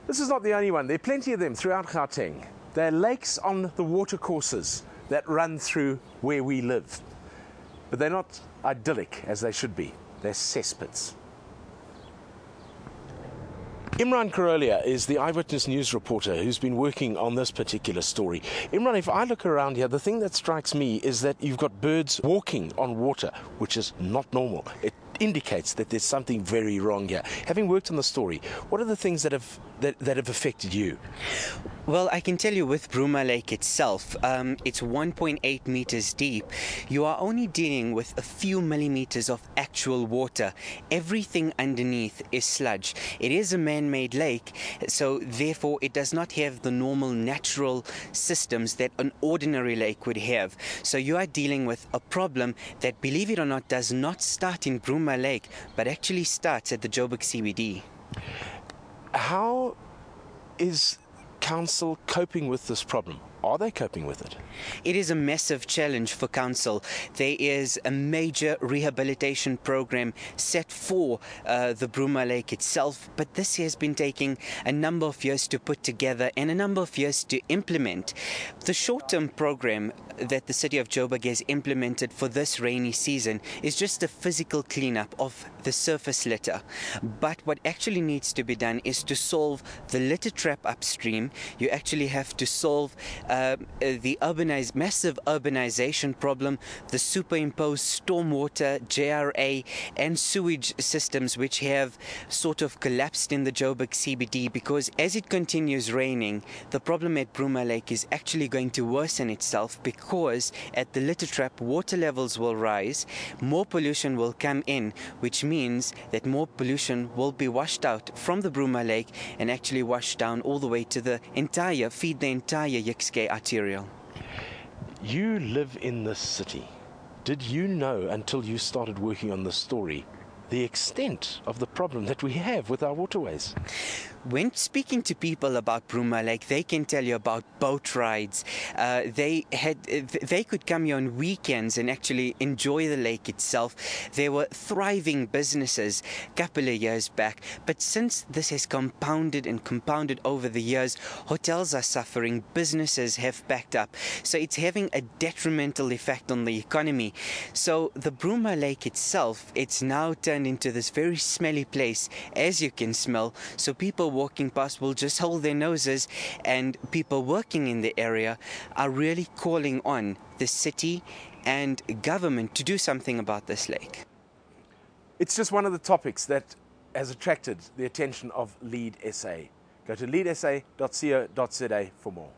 This is not the only one. There are plenty of them throughout Gauteng. They're lakes on the watercourses that run through where we live. But they're not idyllic as they should be. They're cesspits. Imraan Karolia is the Eyewitness News reporter who's been working on this particular story. Imraan, if I look around here, the thing that strikes me is that you've got birds walking on water, which is not normal. It indicates that there's something very wrong here. Having worked on the story, what are the things that have affected you? Well, I can tell you with Bruma Lake itself, it's 1.8 meters deep. You are only dealing with a few millimeters of actual water. Everything underneath is sludge. It is a man-made lake, so therefore it does not have the normal natural systems that an ordinary lake would have. So you are dealing with a problem that, believe it or not, does not start in Bruma Lake, but actually starts at the Joburg CBD. How is council coping with this problem? Are they coping with it? It is a massive challenge for council. There is a major rehabilitation program set for the Bruma Lake itself, but this has been taking a number of years to put together and a number of years to implement. The short-term program that the city of Joburg has implemented for this rainy season is just a physical cleanup of the surface litter. But what actually needs to be done is to solve the litter trap upstream. You actually have to solve the massive urbanization problem, the superimposed stormwater, JRA and sewage systems which have sort of collapsed in the Joburg CBD, because as it continues raining, the problem at Bruma Lake is actually going to worsen itself, because at the litter trap water levels will rise, more pollution will come in, which means that more pollution will be washed out from the Bruma Lake and actually washed down all the way to feed the entire Yixke arterial. You live in this city. Did you know until you started working on this story the extent of the problem that we have with our waterways? When speaking to people about Bruma Lake, they can tell you about boat rides. They could come here on weekends and actually enjoy the lake itself. There were thriving businesses a couple of years back, but since this has compounded and compounded over the years, hotels are suffering, businesses have backed up. So it's having a detrimental effect on the economy. So the Bruma Lake itself, it's now turned into this very smelly place, as you can smell. So people walking past will just hold their noses, and people working in the area are really calling on the city and government to do something about this lake. It's just one of the topics that has attracted the attention of Lead SA. Go to leadsa.co.za for more.